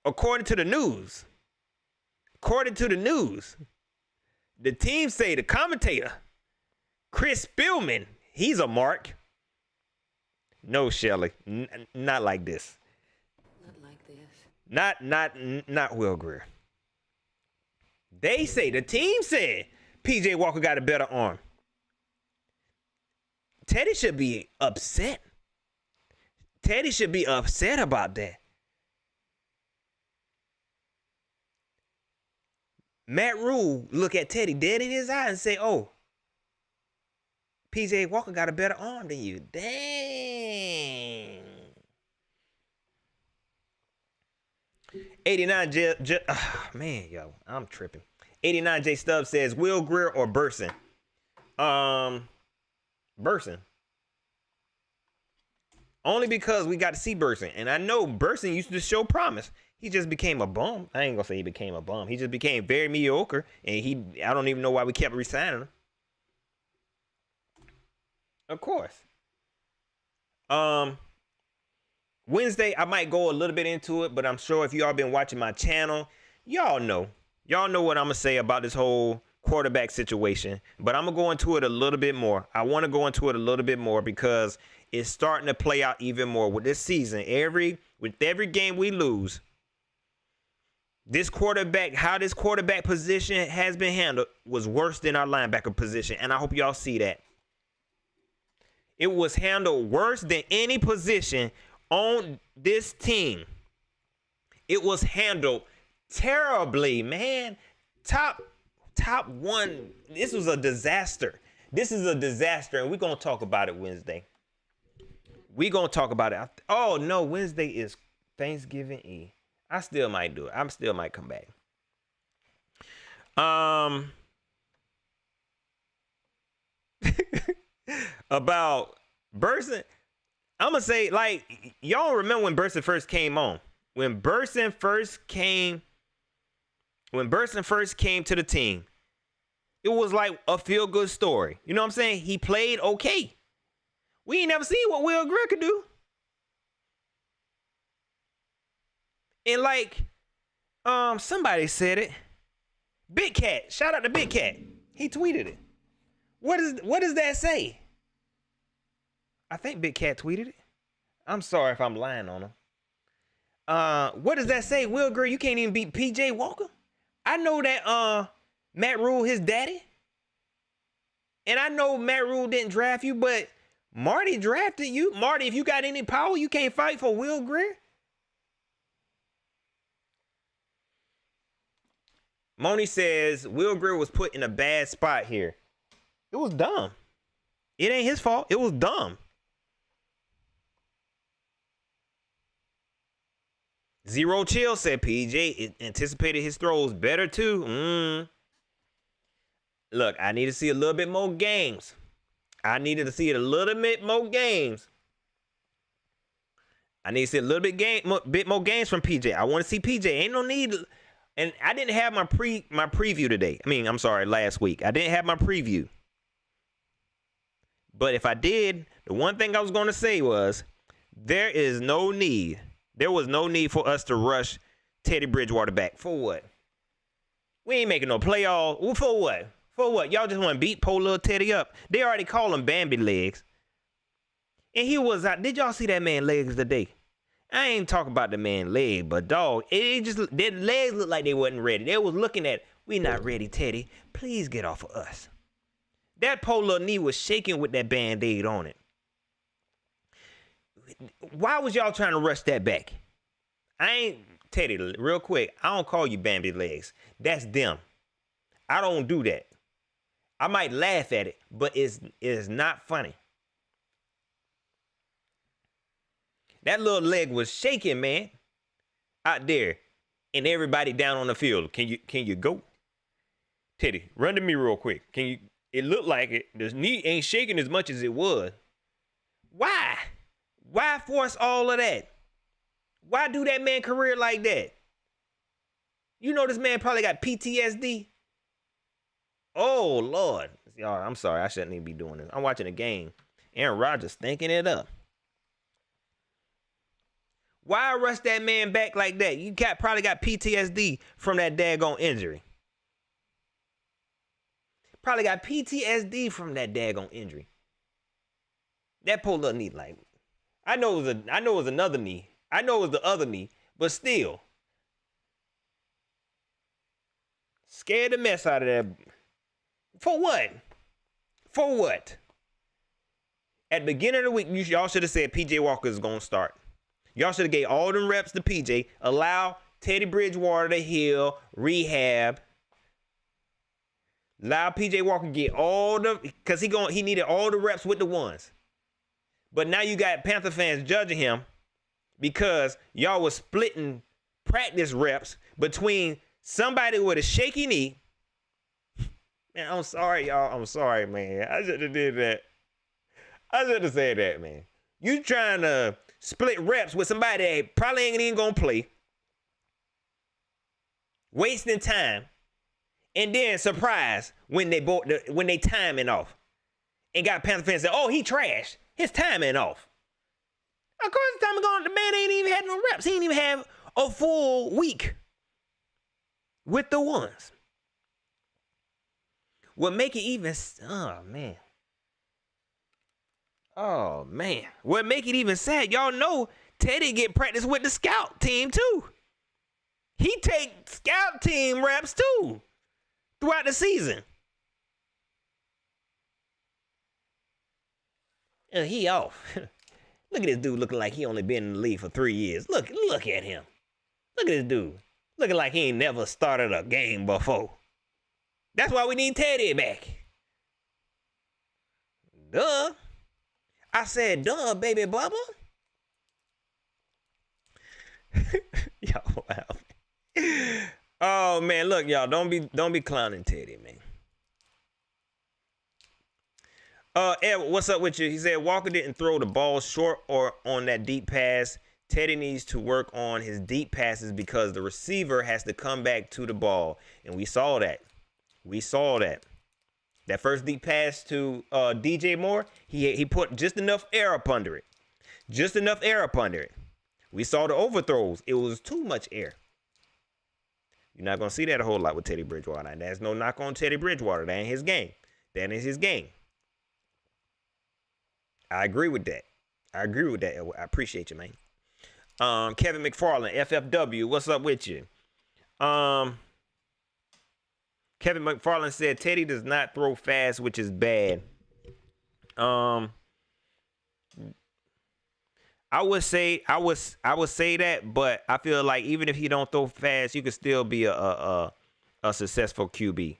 according to the news. The team say the commentator, Chris Spielman, he's a mark. No, Shelly, not like this. Not Will Greer. They say, the team said PJ Walker got a better arm. Teddy should be upset. Teddy should be upset about that. Matt Rule look at Teddy dead in his eye and say, oh, PJ Walker got a better arm than you. Dang. 89 man, yo, I'm tripping. 89 J Stubbs says Will Greer or Burson. Burson. Only because we got to see Burson. And I know Burson used to show promise. He just became a bum. I ain't gonna say he became a bum. He just became very mediocre. And I don't even know why we kept re-signing him. Of course. Wednesday, I might go a little bit into it, but I'm sure if y'all been watching my channel, y'all know what I'm gonna say about this whole quarterback situation. But I'm gonna go into it a little bit more. I want to go into it a little bit more because it's starting to play out even more with this season. With every game we lose, how this quarterback position has been handled was worse than our linebacker position, and I hope y'all see that. It was handled worse than any position on this team. It was handled terribly, man. Top one. This was a disaster. This is a disaster, and we're going to talk about it Wednesday. We're going to talk about it. Oh, no, Wednesday is Thanksgiving Eve. I still might do it. I still might come back. About Burson, I'm gonna say, like, y'all remember when Burson first came on. When Burson first came to the team, it was like a feel-good story. You know what I'm saying? He played okay. We ain't never seen what Will Greer could do. And like, somebody said it. Big Cat, shout out to Big Cat. He tweeted it. What does that say? I think Big Cat tweeted it. I'm sorry if I'm lying on him. What does that say? Will Greer, you can't even beat PJ Walker? I know that Matt Rule his daddy. And I know Matt Rule didn't draft you, but Marty drafted you. Marty, if you got any power, you can't fight for Will Greer. Moni says Will Greer was put in a bad spot here. It was dumb. It ain't his fault. It was dumb. Zero Chill said PJ anticipated his throws better too. Look, I need to see a little bit more games. I needed to see it a little bit more games. I need to see a little bit more games from PJ. I want to see PJ. Ain't no need. And I didn't have my preview today. Last week. I didn't have my preview. But if I did, the one thing I was going to say was there was no need for us to rush Teddy Bridgewater back. For what? We ain't making no playoffs. Well, for what? For what? Y'all just want to beat poor little Teddy up. They already call him Bambi legs. And he was out. Did y'all see that man legs today? I ain't talking about the man leg, but dog, their legs looked like they wasn't ready. They was looking at, we not ready, Teddy. Please get off of us. That poor little knee was shaking with that Band-Aid on it. Why was y'all trying to rush that back? Teddy, real quick, I don't call you Bambi legs. That's them. I don't do that. I might laugh at it, but it's not funny. That little leg was shaking, man, out there, and everybody down on the field. Can you go? Teddy, run to me real quick. Can you? It looked like it. The knee ain't shaking as much as it was. Why? Why force all of that? Why do that man career like that? You know this man probably got PTSD. Oh, Lord. Y'all, I'm sorry. I shouldn't even be doing this. I'm watching a game. Aaron Rodgers stinking it up. Why rush that man back like that? You probably got PTSD from that daggone injury. Probably got PTSD from that daggone injury. That poor little knee, like, I know it was another knee. I know it was the other knee, but still, Scared the mess out of that. For what? For what? At the beginning of the week, y'all should have said PJ Walker is going to start. Y'all should have gave all them reps to PJ. Allow Teddy Bridgewater to heal, rehab. Allow PJ Walker to get all the, because he needed all the reps with the ones. But now you got Panther fans judging him because y'all was splitting practice reps between somebody with a shaky knee. Man, I'm sorry, y'all. I'm sorry, man. I should have did that. I should have said that, man. You trying to split reps with somebody that probably ain't even gonna play. Wasting time. And then surprise when they timing off. And got Panther fans say, oh, he trash. His timing off. Of course, the timing gone. The man ain't even had no reps. He ain't even have a full week with the ones. What make it even, oh man. Oh man. What make it even sad, y'all know Teddy get practice with the scout team too. He take scout team reps too throughout the season. And he off. Look at this dude looking like he only been in the league for 3 years. Look at him. Look at this dude. Looking like he ain't never started a game before. That's why we need Teddy back. Duh. I said, duh, baby Bubba. Y'all, wow. Oh man, look, y'all, don't be clowning Teddy, man. Ed, what's up with you? He said Walker didn't throw the ball short or on that deep pass. Teddy needs to work on his deep passes because the receiver has to come back to the ball, and we saw that. We saw that. That first deep pass to DJ Moore, he put just enough air up under it. Just enough air up under it. We saw the overthrows. It was too much air. You're not going to see that a whole lot with Teddy Bridgewater. And there's no knock on Teddy Bridgewater. That ain't his game. That is his game. I agree with that. I appreciate you, man. Kevin McFarland, FFW, what's up with you? Kevin McFarland said Teddy does not throw fast, which is bad. I would say that, but I feel like even if he don't throw fast, you could still be a successful QB.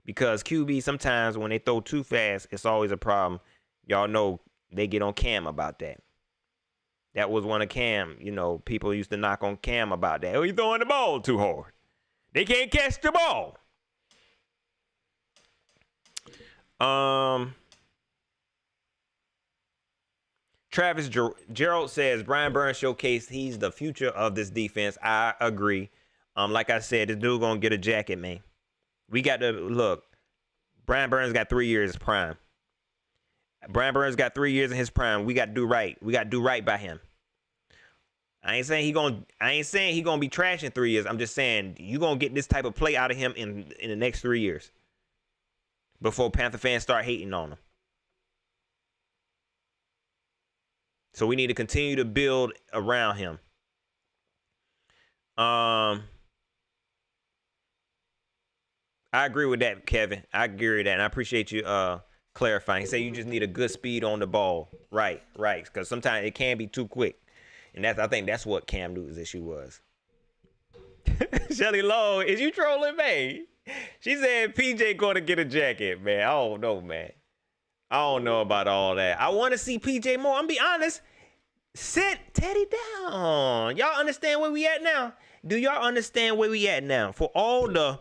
Because QB sometimes when they throw too fast, it's always a problem. Y'all know they get on Cam about that. That was one of Cam, people used to knock on Cam about that. Oh, you throwing the ball too hard. They can't catch the ball. Travis Gerald says Brian Burns showcased he's the future of this defense. I agree. Like I said, this dude gonna get a jacket, man. We got to look. Brian Burns got 3 years prime. Brian Burns got 3 years in his prime. We got to do right. We got to do right by him. I ain't saying he gonna be trash in 3 years. I'm just saying you gonna get this type of play out of him in the next 3 years. Before Panther fans start hating on him. So we need to continue to build around him. I agree with that, Kevin. I agree with that. And I appreciate you clarifying. He said you just need a good speed on the ball. Right. Because sometimes it can be too quick. And I think that's what Cam Newton's issue was. Shelly Lowe, is you trolling, man? She said PJ going to get a jacket, man. I don't know, man. I don't know about all that. I want to see PJ more. I'm be honest. Sit Teddy down. Y'all understand where we at now? Do y'all understand where we at now? For all the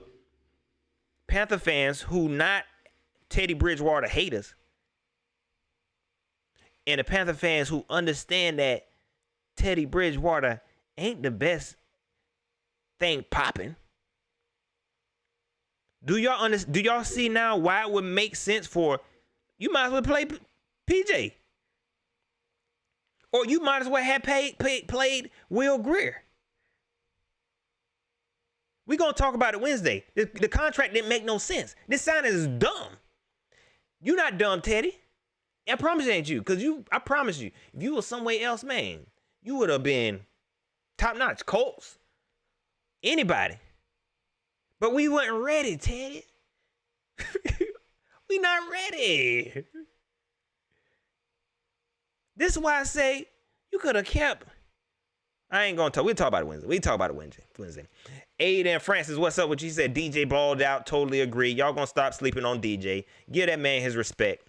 Panther fans who not Teddy Bridgewater haters, and the Panther fans who understand that Teddy Bridgewater ain't the best thing popping. Do y'all see now why it would make sense for you might as well play PJ? Or you might as well have played Will Grier. We're going to talk about it Wednesday. The contract didn't make no sense. This signing is dumb. You're not dumb, Teddy. I promise it ain't you. Because I promise you, if you were somewhere else, man, you would have been top-notch. Colts. Anybody. But we weren't ready, Teddy. We not ready. This is why I say you could have kept. I ain't gonna talk. We'll talk about it Wednesday. Wednesday. Aiden Francis, what's up? What you said? DJ balled out. Totally agree. Y'all gonna stop sleeping on DJ. Give that man his respect.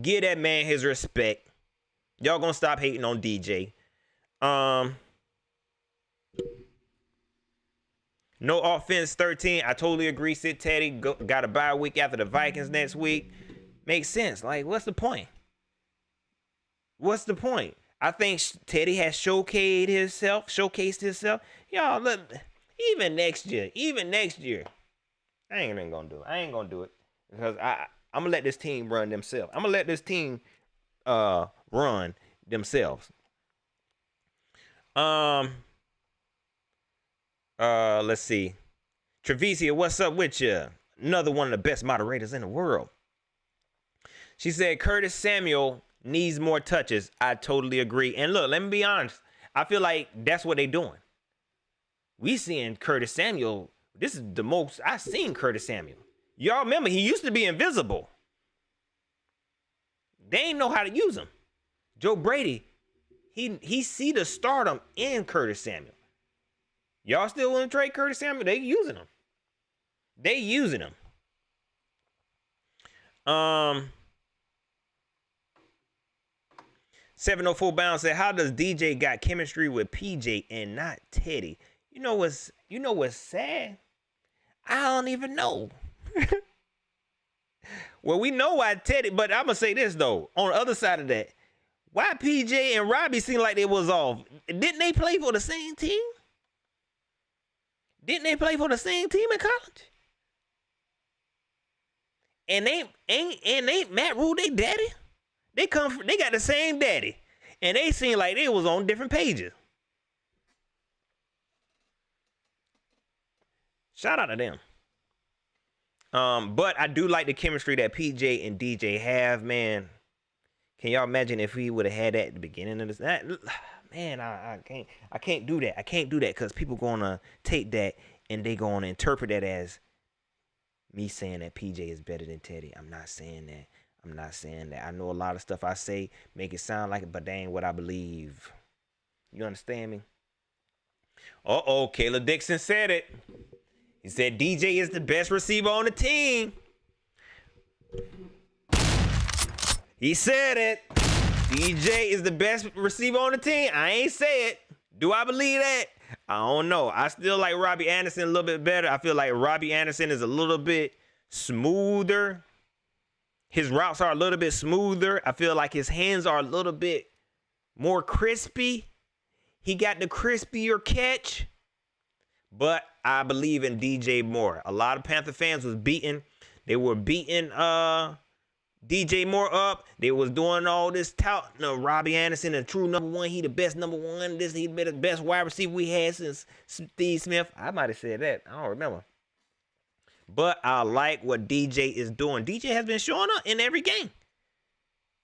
Give that man his respect. Y'all gonna stop hating on DJ. No offense, 13. I totally agree. Sit Teddy. Got a bye week after the Vikings next week. Makes sense. Like, what's the point? What's the point? I think Teddy has showcased himself. Y'all, look, even next year, I ain't even gonna do it. I ain't gonna do it because I'm gonna let this team run themselves. I'm gonna let this team run themselves. Let's see. Trevisia, what's up with you? Another one of the best moderators in the world. She said Curtis Samuel needs more touches. I totally agree. And look, let me be honest. I feel like that's what they doing. We seeing Curtis Samuel. This is the most I've seen Curtis Samuel. Y'all remember he used to be invisible. They ain't know how to use him. Joe Brady, he see the stardom in Curtis Samuel. Y'all still want to trade Curtis Samuel? They using him. 704 Bounce said, how does DJ got chemistry with PJ and not Teddy? You know what's sad? I don't even know. Well, we know why Teddy, but I'm gonna say this though. On the other side of that, why PJ and Robbie seem like they was off? Didn't they play for the same team? Didn't they play for the same team in college? And ain't Matt Rule they daddy? They got the same daddy. And they seem like they was on different pages. Shout out to them. But I do like the chemistry that PJ and DJ have, man. Can y'all imagine if we would have had that at the beginning of this? Man, I can't do that. I can't do that because people gonna take that and they gonna interpret that as me saying that PJ is better than Teddy. I'm not saying that. I know a lot of stuff I say make it sound like it, but that ain't what I believe. You understand me? Uh-oh, Caleb Dixon said it. He said DJ is the best receiver on the team. He said it. DJ is the best receiver on the team. I ain't say it. Do I believe that? I don't know. I still like Robbie Anderson a little bit better. I feel like Robbie Anderson is a little bit smoother. His routes are a little bit smoother. I feel like his hands are a little bit more crispy. He got the crispier catch. But I believe in DJ more. A lot of Panther fans was beating. They were beating DJ Moore up. They was doing all this tout. No, Robbie Anderson, the true number one. He the best number one. He been the best wide receiver we had since Steve Smith. I might have said that. I don't remember. But I like what DJ is doing. DJ has been showing up in every game.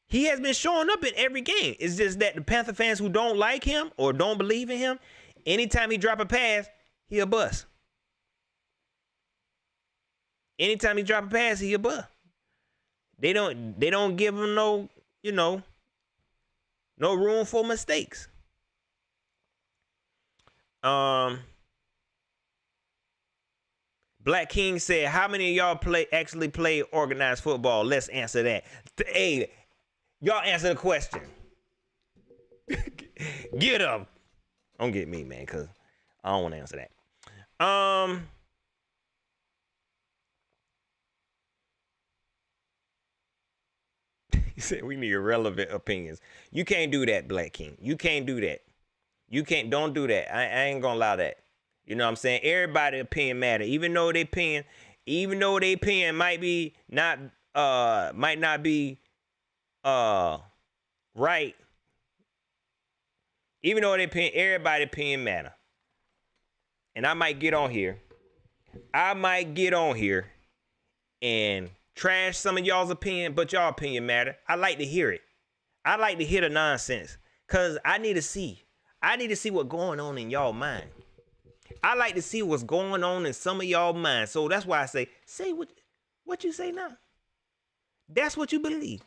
He has been showing up in every game. It's just that the Panther fans who don't like him or don't believe in him, anytime he drop a pass, he a bust. Anytime he drop a pass, he a bust. They don't give him no room for mistakes. Black King said, how many of y'all actually play organized football? Let's answer that. Hey, y'all answer the question. Get up. Don't get me, man, because I don't want to answer that. He said we need irrelevant opinions. You can't do that, Black King. You can't do that. Don't do that. I ain't gonna allow that. You know what I'm saying? Everybody's opinion matter. Even though they opinion might not be right. Even though everybody's opinion matter. And I might get on here and trash some of y'all's opinion, but y'all opinion matter. I like to hear it. I like to hear the nonsense. Cause I need to see what's going on in y'all mind. I like to see what's going on in some of y'all minds. So that's why I say what you say now. That's what you believe.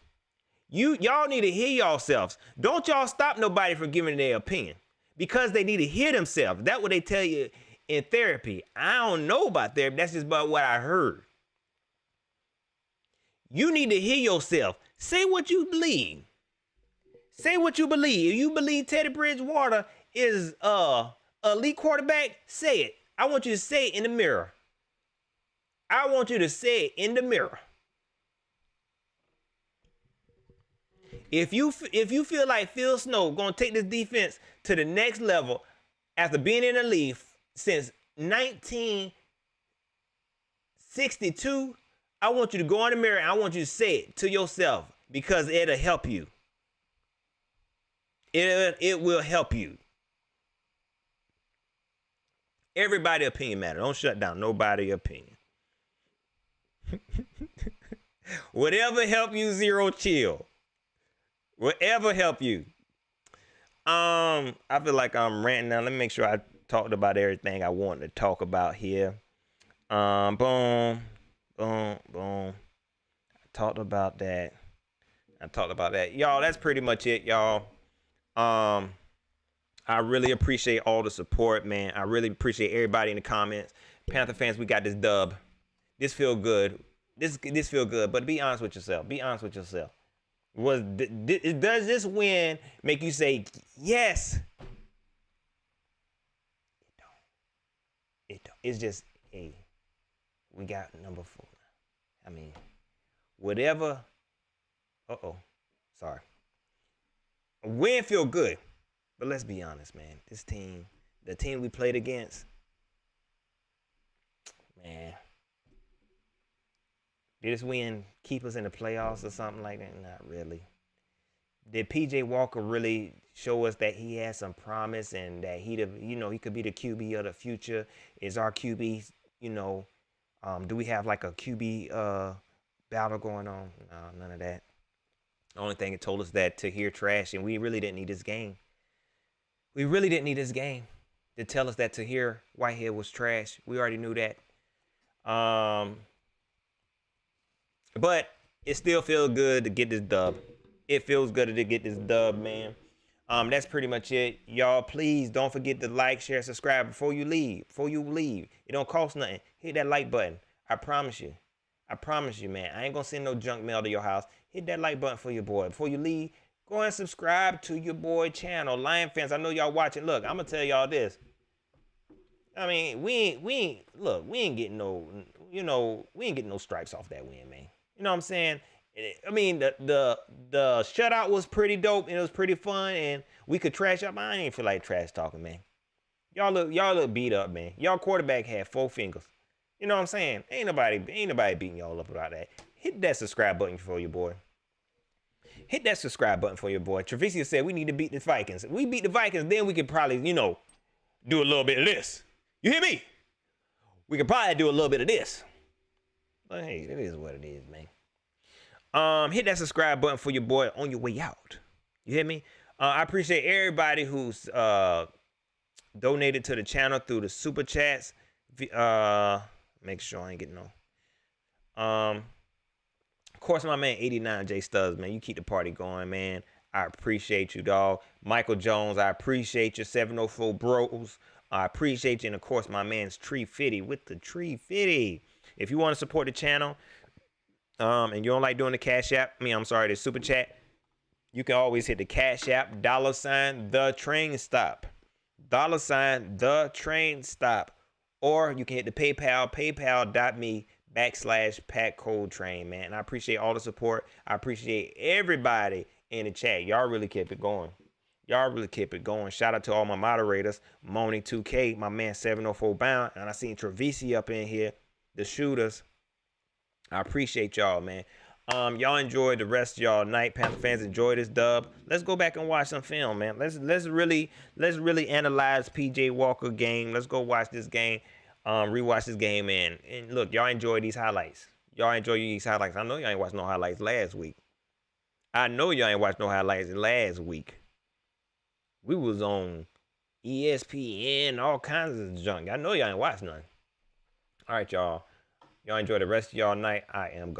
Y'all need to hear yourselves. Don't y'all stop nobody from giving their opinion because they need to hear themselves. That's what they tell you in therapy. I don't know about therapy. That's just about what I heard. You need to hear yourself. Say what you believe. Say what you believe. If you believe Teddy Bridgewater is elite quarterback, say it. I want you to say it in the mirror. I want you to say it in the mirror. If you feel like Phil Snow gonna take this defense to the next level after being in the league since 1962, I want you to go in the mirror and I want you to say it to yourself because it'll help you. It will help you. Everybody's opinion matters. Don't shut down nobody's opinion. Whatever help you, Zero Chill. Whatever help you. I feel like I'm ranting now. Let me make sure I talked about everything I wanted to talk about here. Boom. I talked about that. Y'all, that's pretty much it, y'all. I really appreciate all the support, man. I really appreciate everybody in the comments. Panther fans, we got this dub. This feel good. This feel good. But be honest with yourself. Does this win make you say yes? It don't. It's just we got number 4. I mean, whatever. Sorry. A win feel good, but let's be honest, man. This team, the team we played against, man. Did this win keep us in the playoffs or something like that? Not really. Did PJ Walker really show us that he has some promise and that he could be the QB of the future? Is our QB, do we have like a QB battle going on? No, none of that. The only thing it told us that Tahir trash, and we really didn't need this game. We really didn't need this game to tell us that Tahir Whitehead was trash. We already knew that. But it still feels good to get this dub. It feels good to get this dub, man. That's pretty much it. Y'all, please don't forget to like, share, subscribe before you leave. It don't cost nothing. Hit that like button. I promise you, man. I ain't gonna send no junk mail to your house. Hit that like button for your boy. Before you leave, go and subscribe to your boy channel. Lion fans, I know y'all watching. Look, I'm gonna tell y'all this. I mean, we ain't getting no stripes off that win, man. You know what I'm saying? I mean, the shutout was pretty dope and it was pretty fun and we could trash up. I ain't feel like trash talking, man. Y'all look beat up, man. Y'all quarterback had 4 fingers. You know what I'm saying? Ain't nobody beating y'all up about that. Hit that subscribe button for your boy. Treviso said we need to beat the Vikings. If we beat the Vikings, then we could probably, do a little bit of this. You hear me? We could probably do a little bit of this. But hey, it is what it is, man. Hit that subscribe button for your boy on your way out. You hear me? I appreciate everybody who's donated to the channel through the super chats. Make sure I ain't getting no. Of course, my man 89 J Stubbs, man. You keep the party going, man. I appreciate you, dog. Michael Jones, I appreciate you. 704 Bros, I appreciate you. And of course, my man's Tree Fitty with the Tree Fitty. If you want to support the channel, and you don't like doing the Cash App, the super chat, you can always hit the Cash App, $TheTrainStop. $TheTrainStop. Or you can hit the PayPal, paypal.me/PackCodeTrain, man. And I appreciate all the support. I appreciate everybody in the chat. Y'all really kept it going. Shout out to all my moderators. Moni 2K, my man 704 Bound. And I seen Treviso up in here. The shooters. I appreciate y'all, man. Y'all enjoy the rest of y'all night. Panther fans, enjoy this dub. Let's go back and watch some film, man. Let's really analyze PJ Walker game. Let's go watch this game. Rewatch this game, and look, y'all enjoy these highlights. I know y'all ain't watched no highlights last week. We was on ESPN, all kinds of junk. I know y'all ain't watch none. All right, y'all. Y'all enjoy the rest of y'all night. I am gone.